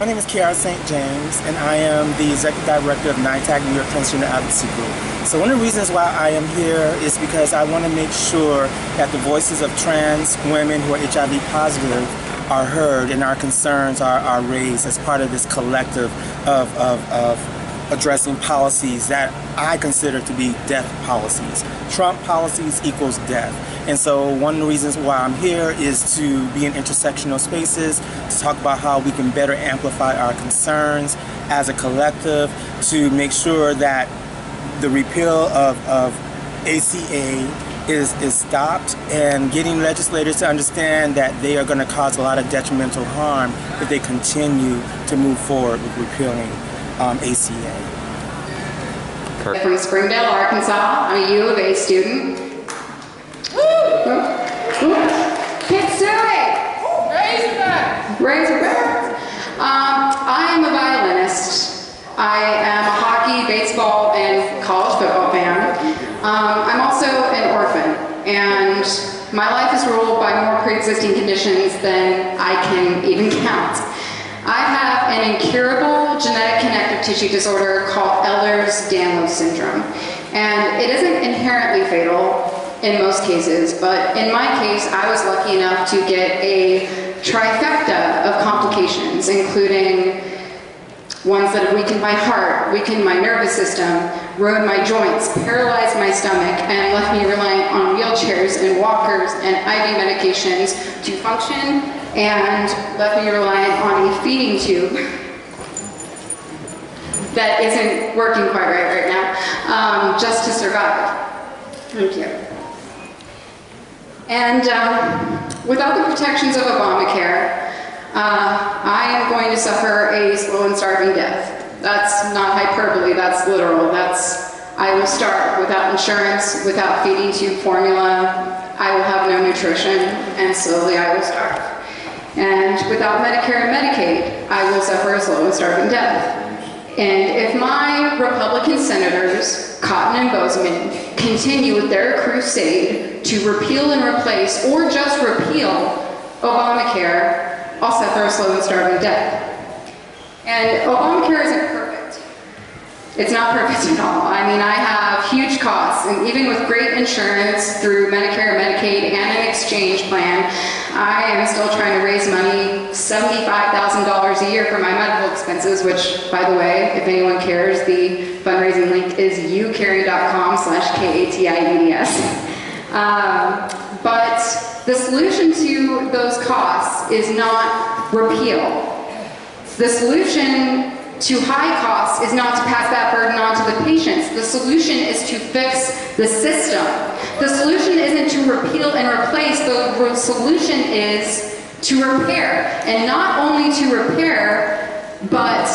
My name is Kiara St. James, and I am the Executive Director of NITAG New York Transgender Advocacy Group. So one of the reasons why I am here is because I want to make sure that the voices of trans women who are HIV positive are heard and our concerns are raised as part of this collective of addressing policies that I consider to be death policies. Trump policies equals death. And so one of the reasons why I'm here is to be in intersectional spaces, to talk about how we can better amplify our concerns as a collective, to make sure that the repeal of ACA is stopped, and getting legislators to understand that they are going to cause a lot of detrimental harm if they continue to move forward with repealing ACA. From Springdale, Arkansas. I'm a U of A student. Kitsui! Razorback! I am a violinist. I am a hockey, baseball, and college football fan. I'm also an orphan, and my life is ruled by more pre-existing conditions than I can even count. I have an incurable genetic connective tissue disorder called Ehlers-Danlos syndrome, and it isn't inherently fatal in most cases, but in my case, I was lucky enough to get a trifecta of complications, including ones that have weakened my heart, weakened my nervous system, ruined my joints, paralyzed my stomach, and left me relying on wheelchairs and walkers and IV medications to function, and left me reliant on a feeding tube that isn't working quite right now, just to survive. Thank you. And without the protections of Obamacare, I am going to suffer a slow and starving death. That's not hyperbole, that's literal. I will starve without insurance, without feeding tube formula. I will have no nutrition, and slowly I will starve. And without Medicare and Medicaid, I will suffer a slow and starving death. And if my Republican senators, Cotton and Bozeman, continue with their crusade to repeal and replace, or just repeal, Obamacare, I'll suffer a slow and starving death. And Obamacare isn't perfect. It's not perfect at all. I mean, I have huge costs, and even with great insurance through Medicare, Medicaid, and an exchange plan, I am still trying to raise money, $75,000 a year for my medical expenses, which, by the way, if anyone cares, the fundraising link is ucarry.com/KATIEDS. But the solution to those costs is not repeal. The solution to high costs is not to pass that burden on to the patients. The solution is to fix the system. The solution isn't to repeal and replace. The solution is to repair. And not only to repair, but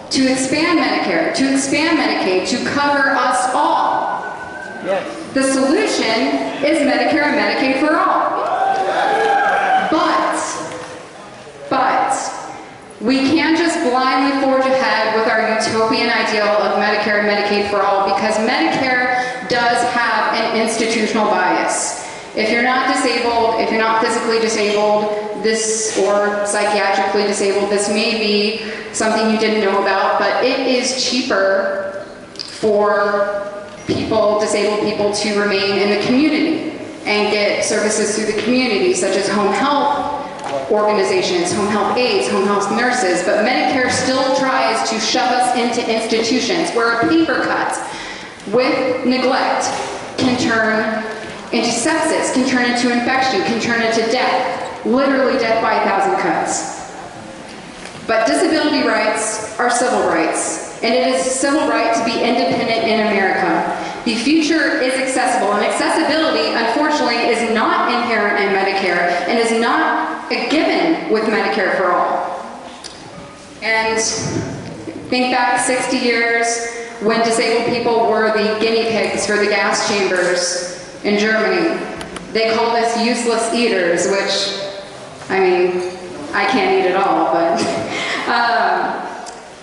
to expand Medicare, to expand Medicaid, to cover us all. Yes. The solution is Medicare and Medicaid for all. But we can't just blindly forge ahead with our utopian ideal of Medicare and Medicaid for all, because Medicare does have an institutional bias. If you're not disabled, if you're not physically disabled, or psychiatrically disabled, this may be something you didn't know about, but it is cheaper for disabled people to remain in the community and get services through the community, such as home health organizations, home health aides, home health nurses, but Medicare still tries to shove us into institutions where a paper cut with neglect can turn into sepsis, can turn into infection, can turn into death, literally death by 1,000 cuts. But disability rights are civil rights, and it is a civil right to be independent in America. The future is accessible, and accessibility, unfortunately, is not inherent in Medicare and is not a given with Medicare for all. And think back 60 years when disabled people were the guinea pigs for the gas chambers in Germany. They called us useless eaters, which, I mean, I can't eat at all, but...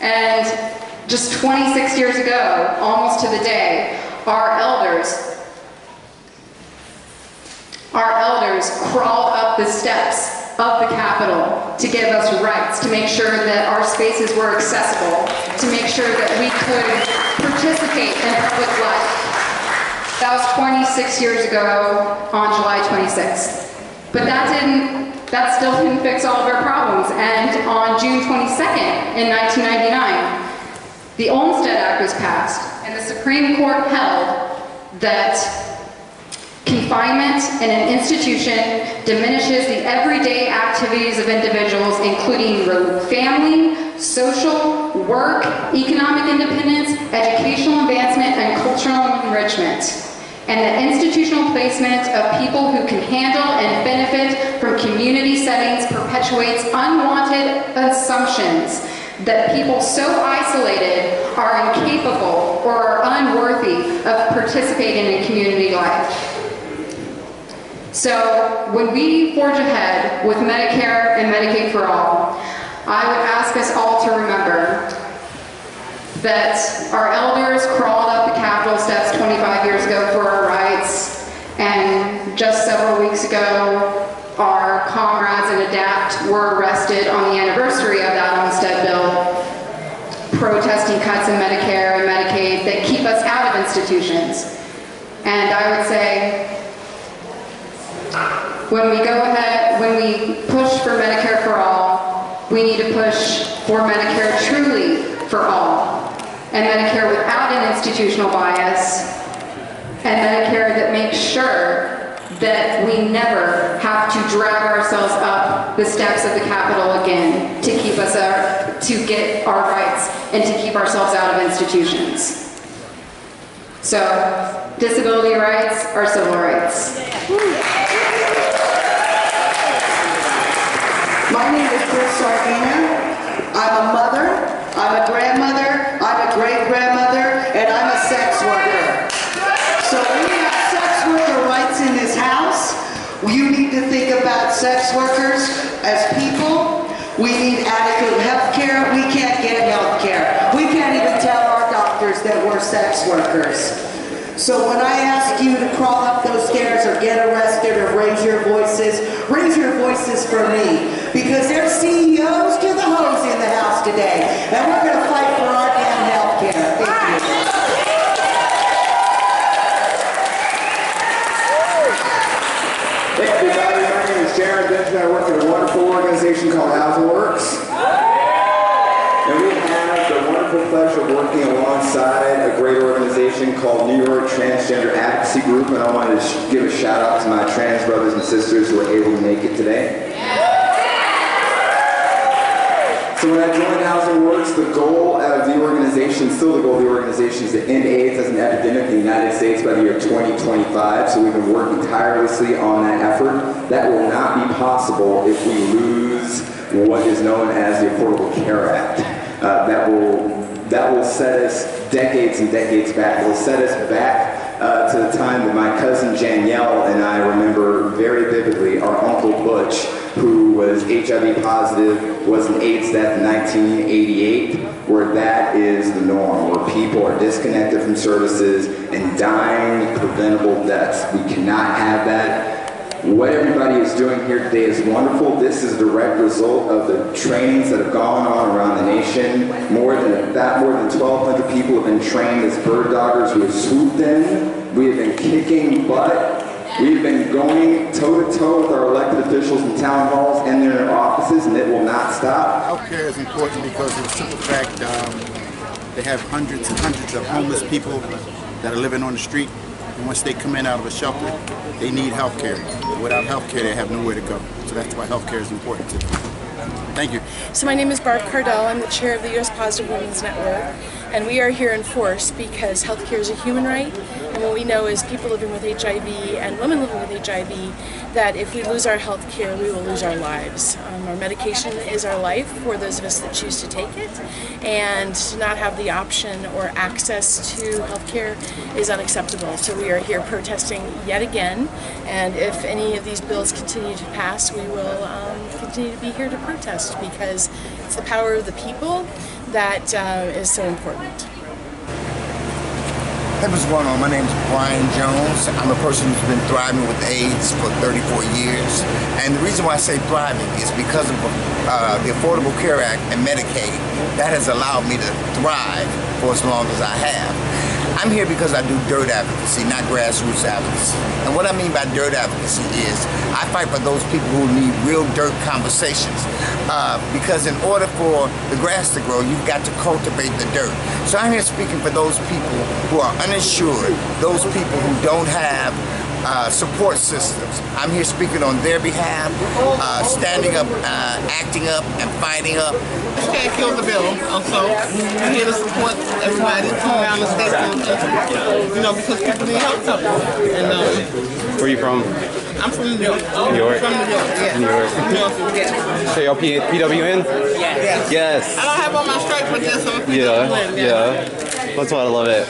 and just 26 years ago, almost to the day, our elders crawled up the steps of the Capitol to give us rights, to make sure that our spaces were accessible, to make sure that we could participate in public life. That was 26 years ago on July 26th. But that still didn't fix all of our problems. And on June 22nd in 1999, the Olmstead Act was passed, and the Supreme Court held that confinement in an institution diminishes the everyday activities of individuals, including family, social, work, economic independence, educational advancement, and cultural enrichment. And the institutional placement of people who can handle and benefit from community settings perpetuates unwanted assumptions that people so isolated are incapable or are unworthy of participating in community life. So when we forge ahead with Medicare and Medicaid for all, I would ask us all to remember that our elders crawled up the Capitol steps 25 years ago for our rights, and just several weeks ago, our comrades in ADAPT were arrested on the anniversary of that Olmstead bill, protesting cuts in Medicare and Medicaid that keep us out of institutions. And I would say, when we go ahead, when we push for Medicare for all, we need to push for Medicare truly for all, and Medicare without an institutional bias, and Medicare that makes sure that we never have to drag ourselves up the steps of the Capitol again to keep us to get our rights and to keep ourselves out of institutions. So, disability rights are civil rights. My name is Chris Sardina. I'm a mother, I'm a grandmother, I'm a great-grandmother, and I'm a sex worker. So we have sex worker rights in this house. You need to think about sex workers as people. We need adequate health care. We can't get health care. We can't even tell our doctors that we're sex workers. So when I ask you to crawl up those stairs or get arrested or raise your voices for me. Because there's CEOs to the hoes in the house today. And we're going to fight for our damn health care. Thank you. Hey everybody, my name is Jared Benjamin. I work at a wonderful organization called Housing Works. And we have the wonderful pleasure of working alongside a great organization called New York Transgender Advocacy Group, and I wanted to give a shout out to my trans brothers and sisters who were able to make it today. So when I joined Housing Works, the goal of the organization, still the goal of the organization, is to end AIDS as an epidemic in the United States by the year 2025. So we've been working tirelessly on that effort. That will not be possible if we lose what is known as the Affordable Care Act. That will set us decades and decades back. It will set us back to the time that my cousin Danielle and I remember very vividly our Uncle Butch, who was HIV positive, was an AIDS death in 1988, where that is the norm, where people are disconnected from services and dying preventable deaths. We cannot have that. What everybody is doing here today is wonderful. This is a direct result of the trainings that have gone on around the nation. More than 1,200 people have been trained as bird doggers. We have swooped in. We have been kicking butt. We've been going toe-to-toe with our elected officials in town halls and in their offices, and it will not stop. Healthcare is important because of the simple fact they have hundreds and hundreds of homeless people that are living on the street. And once they come in out of a shelter, they need health care. Without health care, they have nowhere to go. So that's why health care is important to them. Thank you. So my name is Barb Cardell. I'm the chair of the U.S. Positive Women's Network. And we are here in force because health care is a human right. And what we know is people living with HIV and women living with HIV, that if we lose our health care, we will lose our lives. Our medication is our life for those of us that choose to take it. And to not have the option or access to health care is unacceptable. So we are here protesting yet again. And if any of these bills continue to pass, we will continue to be here to protest because it's the power of the people that is so important. Hey, what's going on? My name is Brian Jones. I'm a person who's been thriving with AIDS for 34 years. And the reason why I say thriving is because of the Affordable Care Act and Medicaid. That has allowed me to thrive for as long as I have. I'm here because I do dirt advocacy, not grassroots advocacy. And what I mean by dirt advocacy is I fight for those people who need real dirt conversations. Because in order for the grass to grow, you've got to cultivate the dirt. So I'm here speaking for those people who are uninsured, those people who don't have support systems. I'm here speaking on their behalf, standing up, acting up, and fighting up. Can't kill the bill. Also, we're here to support everybody to come around the state, because people need help too. And where are you from? I'm from New York. New York? From New York, yeah. New York. New York, yeah. So y'all PWN? Yes. Yes. I don't have all my stripes, but yes, I'm a PWN. Yeah. That's why I love it.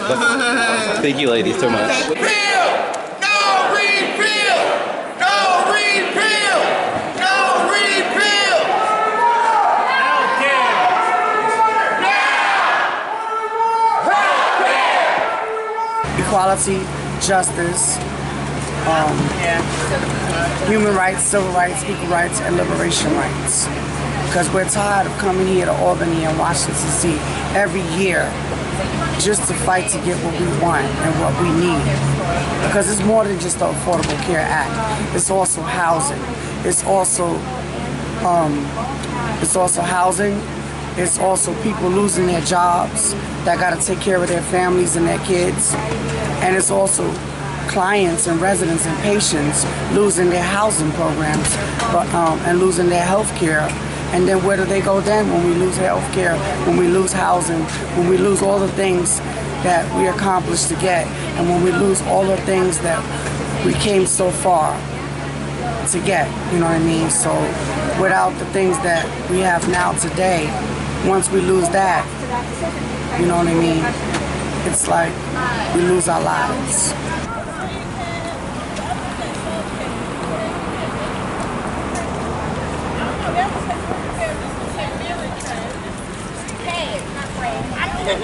Thank you, ladies, so much. Repeal! No repeal! No repeal! No repeal! Equality, justice, human rights, civil rights, equal rights, and liberation rights. Because we're tired of coming here to Albany and Washington, D.C. every year just to fight to get what we want and what we need. Because it's more than just the Affordable Care Act. It's also housing. It's also housing. It's also people losing their jobs that got to take care of their families and their kids. And it's also clients and residents and patients losing their housing programs and losing their health care. And then where do they go then when we lose health care, when we lose housing, when we lose all the things that we accomplished to get, and when we lose all the things that we came so far to get, you know what I mean? So without the things that we have now today, once we lose that, you know what I mean? It's like we lose our lives. Get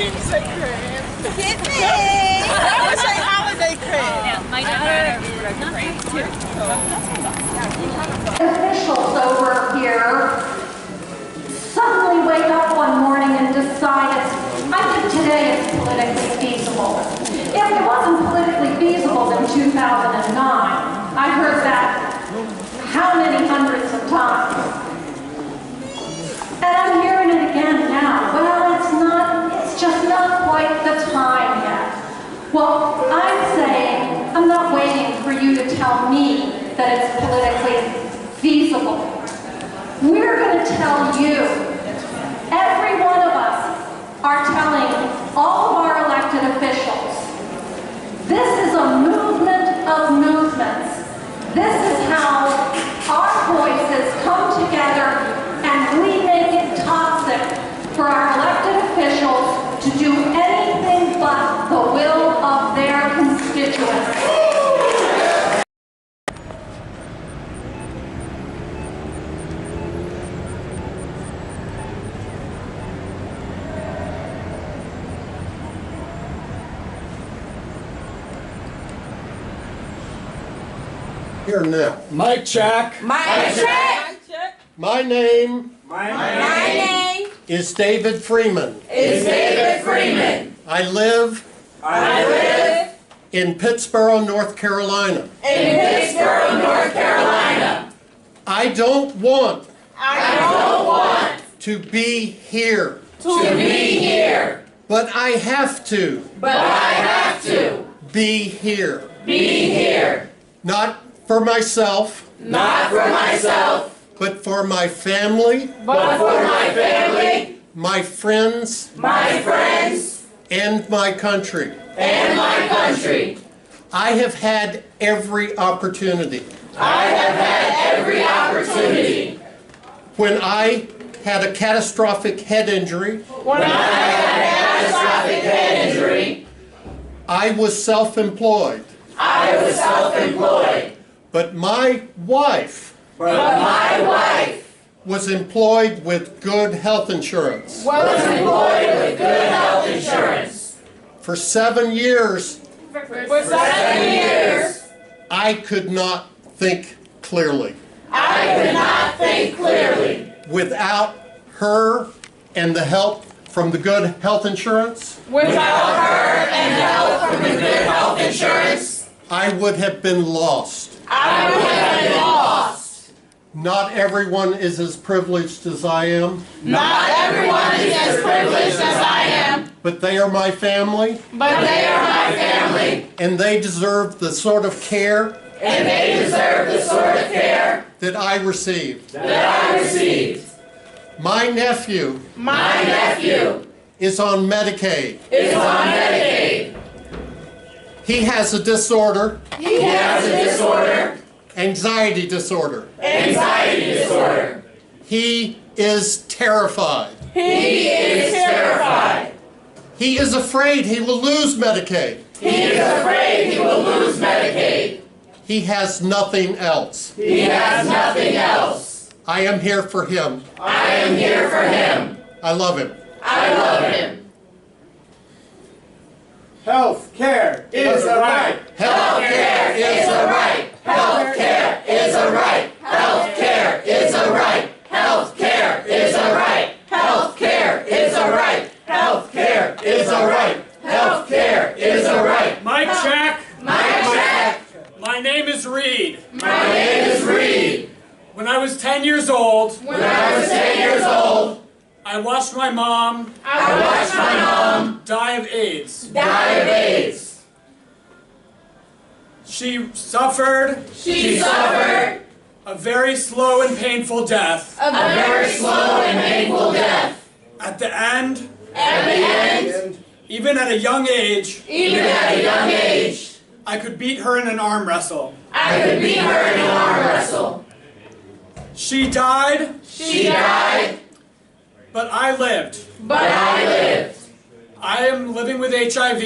me! I would say holiday crab. Yeah, my daughter Officials over here suddenly wake up one morning and decide I think today is politically feasible. If it wasn't politically feasible in 2009, I heard that how many hundreds of times. And I'm hearing it again now. Well, it's just not quite the time yet. Well, I'm saying, I'm not waiting for you to tell me that it's politically feasible. We're going to tell you. Every one of us are telling all of our elected officials, this is a movement of movements. This is how our voices come together and we make it toxic for our elected officials to do anything but the will of their constituents. Here now. Mic check. Mic check. My name is David Freeman. I live in Pittsboro, North Carolina. I don't want to be here. But I have to. Be here. Not for myself. But for my family. My friends. And my country. I have had every opportunity. When I had a catastrophic head injury. I was self-employed. But my wife was employed with good health insurance. For 7 years, For 7 years, I could not think clearly. I could not think clearly. Without her and the help from the good health insurance, Without her and the help from the good health insurance, I would have been lost. I would have been lost. Not everyone is as privileged as I am, Not everyone is as privileged as I am, but they are my family, but they are my family, and they deserve the sort of care and they deserve the sort of care that I received. that I received. My nephew My nephew is on Medicaid. is on Medicaid. He has a disorder, He has a disorder, anxiety disorder. anxiety disorder. He is terrified. He is terrified. He is afraid he will lose Medicaid. He is afraid he will lose Medicaid. He has nothing else. He has nothing else. I am here for him. I am here for him. I love him. I love him. Health care is a right. Health care is a right. Health care is a right. Health care is a right. Health care is a right. Health care is a right. Health care is a right. Health care is a right. Mic check. Mic check. My name is Reed. My name is Reed. When I was 10 years old, When I was 10 years old, I watched my mom I watched my mom die of AIDS. die of AIDS. She suffered She suffered a very slow and painful death. a very slow and painful death. At the end, At the end, even at a young age, even at a young age, I could beat her in an arm wrestle. I could beat her in an arm wrestle. She died, She died, but I lived. but I lived. I am living with HIV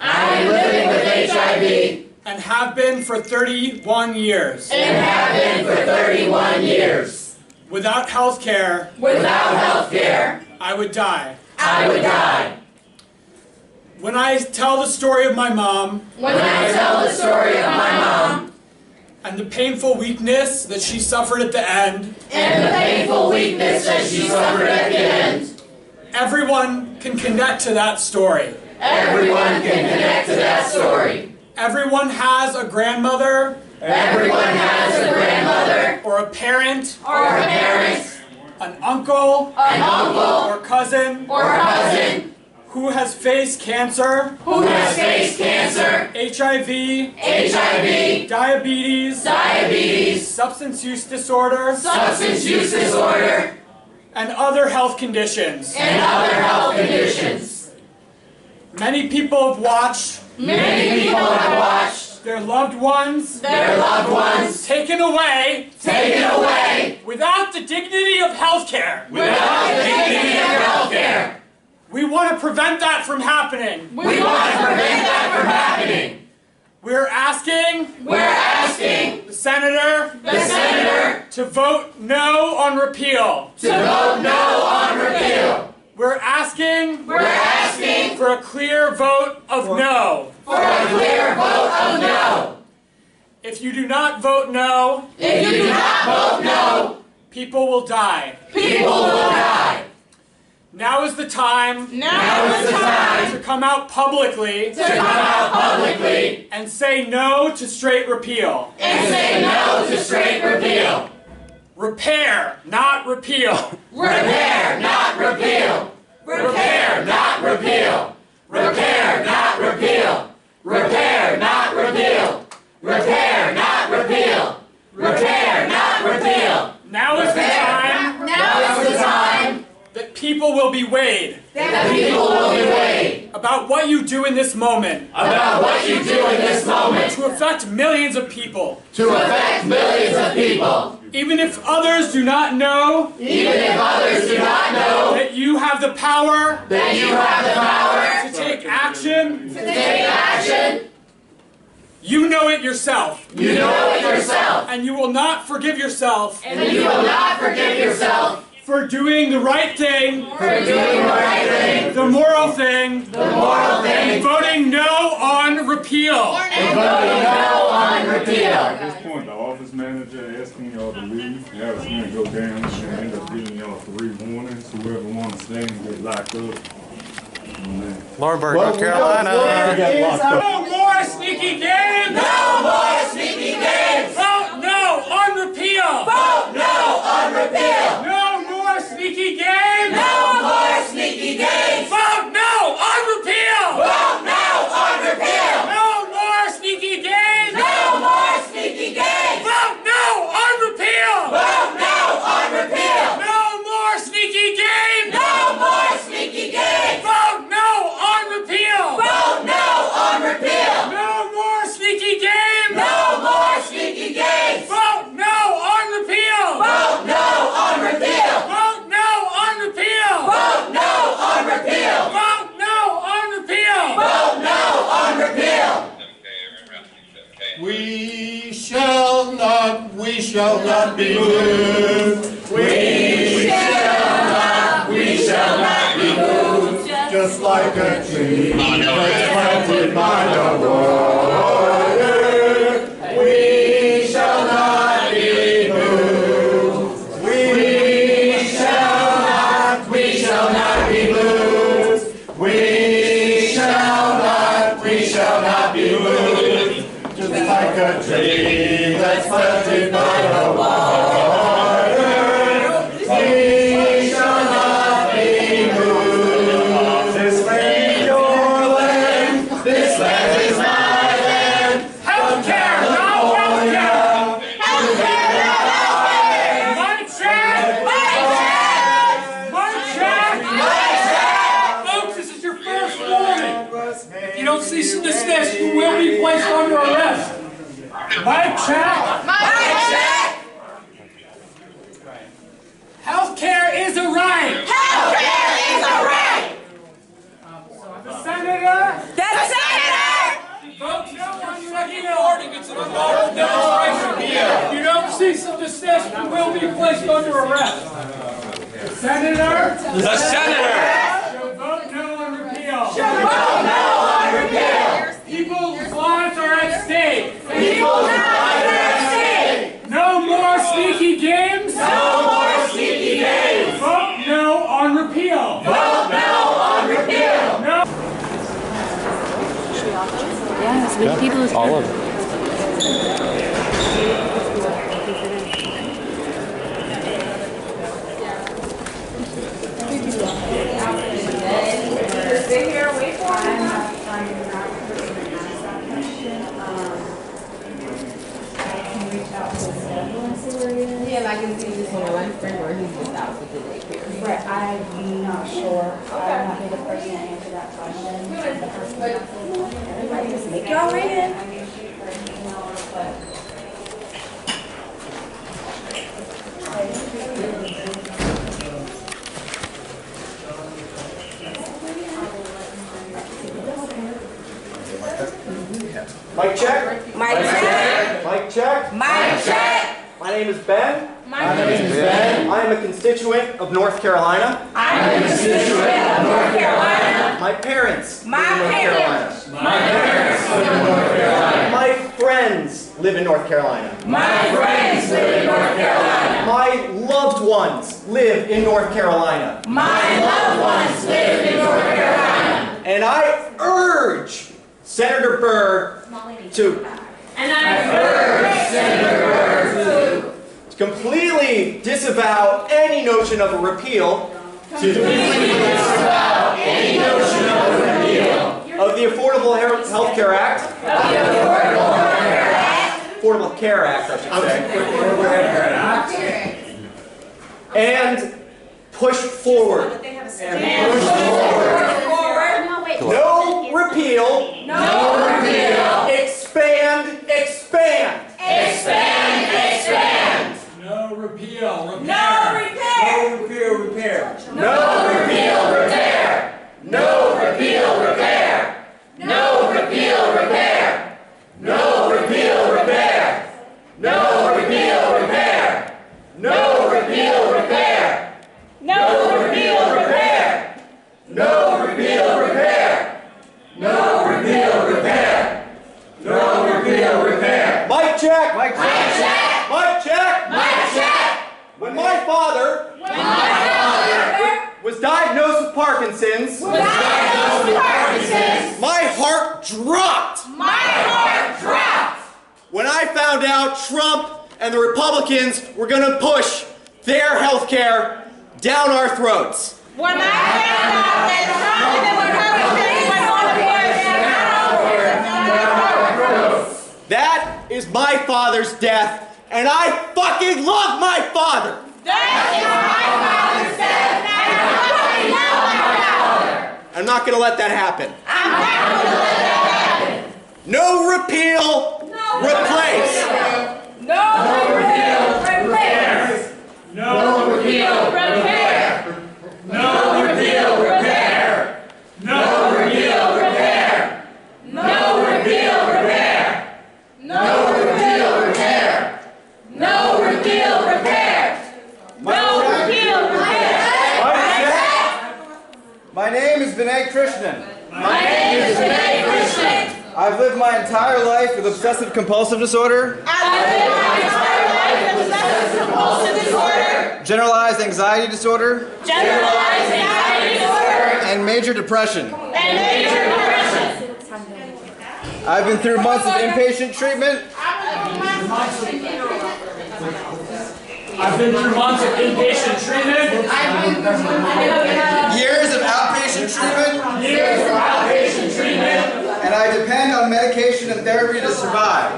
I am living with HIV and have been for 31 years. and have been for 31 years. Without health care, Without health care, I would die. I would die. When I tell the story of my mom When I tell the story of my mom and the painful weakness that she suffered at the end, and the painful weakness that she suffered at the end, everyone can connect to that story. everyone can connect to that story. Everyone has a grandmother Everyone has a grandmother or a parent, or a parent, an uncle an uncle or cousin or cousin who has faced cancer, who has faced cancer, HIV, HIV, diabetes, diabetes, substance use disorder, substance use disorder, and other health conditions. and other health conditions. Many people have watched Many people have watched their loved ones their loved ones taken away taken away without the dignity of healthcare. without the dignity of health care. We want to prevent that from happening. We want to prevent that from happening. We're asking We're asking the senator the senator to vote no on repeal. to vote no on repeal. We're asking We're asking for a clear vote of no. for a clear vote of no. If you do not vote no, If you do not vote no, people will die. people will die. Now is the time Now is the time to come out publicly to come out publicly and say no to straight repeal. and say no to straight repeal. Repair, not repeal. Repair, not repeal. Repair, not repeal. Repair, not repeal. Repair, not repeal. Repair, not repeal. Repair, not repeal. Now is the time Now is the time that people will be weighed that people will be weighed about what you do in this moment about what you do in this moment to affect millions of people. to affect millions of people. Even if others do not know Even if others do not know that you have the power that you have the power to take action, to take action, you know it yourself. you know it yourself, And you will not forgive yourself and you will not forgive yourself For doing the right thing. For doing the right thing. The moral thing. The moral thing. And voting no on repeal. And voting no on repeal. At this point, the office manager asking y'all to leave. Y'all was going to go down and end up giving y'all 3 warnings. Whoever wants to stay and get locked up. Lawrenceburg, North Carolina. No more sneaky games! No more sneaky games! Vote no on repeal! Vote no on repeal! No more sneaky games! No more sneaky games! Vote no on repeal! Vote no on repeal! No more sneaky games! No more sneaky games! Vote no on repeal! Vote no on repeal! No more sneaky games! No more sneaky games! Vote no on repeal! Vote no on repeal! No more sneaky games! No more sneaky games! Vote no on repeal! Vote no on repeal! Vote no on repeal! Vote no on repeal! Vote no on repeal! Vote no on repeal! We shall not be moved. We shall not be moved. Just like a tree that's planted by the water. We shall not be moved. We shall not be moved. We shall not be moved. Just like a tree that's planted by the water. We shall not be moved. This land is your land. This land is my land. Healthcare, not healthcare! Healthcare, not healthcare! Money check! Money check! Folks, this is your first warning. If you don't cease and desist, you will be placed under arrest. Money check! Mic check! Healthcare is a right! Healthcare is a right! The senator! The senator! Vote no on your repeal! It's an unlawful demonstration. If you don't cease and desist, you will be placed under arrest. The senator! The senator! Shall vote no on repeal. Vote no on repeal! People's lives are at stake. People's lives are at stake! No more sneaky games. No more sneaky games! Vote no on repeal. Vote no on repeal! No. All of it. Stay here, wait for him. Yeah, like is he just on a lunch break or he's just out for the day? Right, I'm not sure. I'm not the person to answer that question. Everybody just make y'all way in. Mic check. Mic check. Mic check. Mic check. My name is Ben. My name is Ben. I am a constituent of North Carolina. I'm a constituent of North Carolina. My parents My live in North parents. Carolina. My parents live in North Carolina. My friends live in North Carolina. My friends live in North Carolina. My loved ones live in North Carolina. My loved ones live in North Carolina. And I urge Senator Byrd to completely disavow any notion of a repeal of the Affordable Health Care Act. Affordable Care Act, I should say. And push forward. No repeal. No repeal. Expand, expand. Expand, expand. No repeal. Repair. No repair. No repeal. Repair. No repeal, repair. No repeal, repair. No repeal, repair. No repeal, repair. No repeal, repair. No repeal, repair. how Trump and the Republicans were going to push their health care down our throats. We're not about that. That is my father's death, and I fucking love my father. That is my father's death, and I fucking love my father. I'm not going to let that happen. I'm not going to let that happen. No repeal, replace. No repeal, replace. No repeal, repair. No repeal, repair. No repeal, repair. No repeal, repair. No repeal, repair. No repeal, repair. No repeal, repair. My name is Vinay Krishnan. My name is Vinay Krishnan. I've lived my entire life with obsessive compulsive disorder, generalized anxiety disorder, and major depression. I've been through months of inpatient treatment. I've been through months of inpatient treatment. Years of outpatient treatment. And I depend on medication and therapy to survive.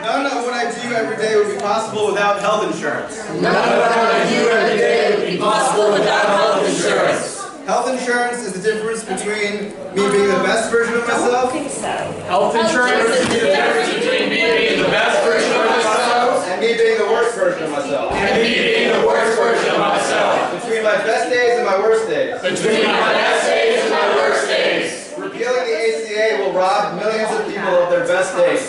None of what I do every day would be possible without health insurance. Health insurance is the difference between me being the best version of myself. Health insurance is the difference between me being the best version of myself and me being the worst version of myself. Between my best days and my worst days. Repealing the ACA will rob millions of people of their best days.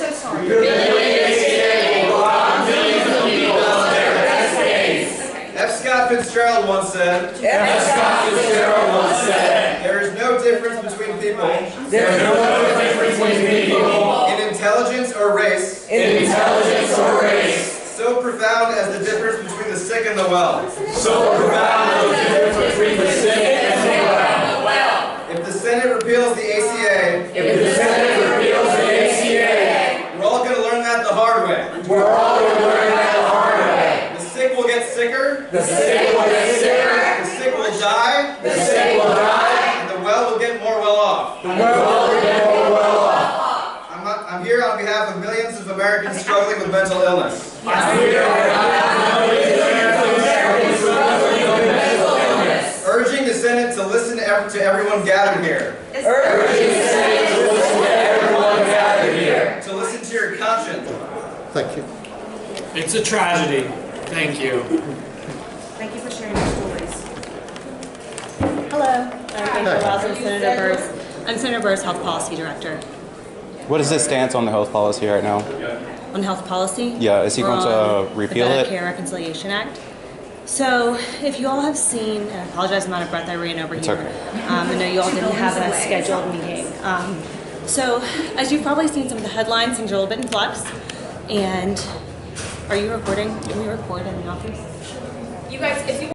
F. Scott Fitzgerald once said, there is no difference between people in intelligence or race so profound as the difference between the sick and the well. If the Senate repeals the ACA, we're all going to learn that the hard way. The sick will get sicker. The sick will die. And the well will get more well off. I'm here on behalf of millions of Americans struggling with mental illness. Urging the Senate to listen to everyone gathered here. To listen to your conscience. Thank you. It's a tragedy. Thank you. Thank you for sharing your stories. Hello, I'm Rachel Wells. I'm Senator Burr's Health Policy Director. What is his stance on the health policy right now? On health policy? Yeah, is he going to repeal it? The Medicare Reconciliation Act. So, if you all have seen, and I apologize, I'm out of breath, I ran over here. I know you all didn't have a scheduled meeting. So, as you've probably seen some of the headlines, things are a little bit in flux. And, are you recording? Can we record in the office? You guys, if you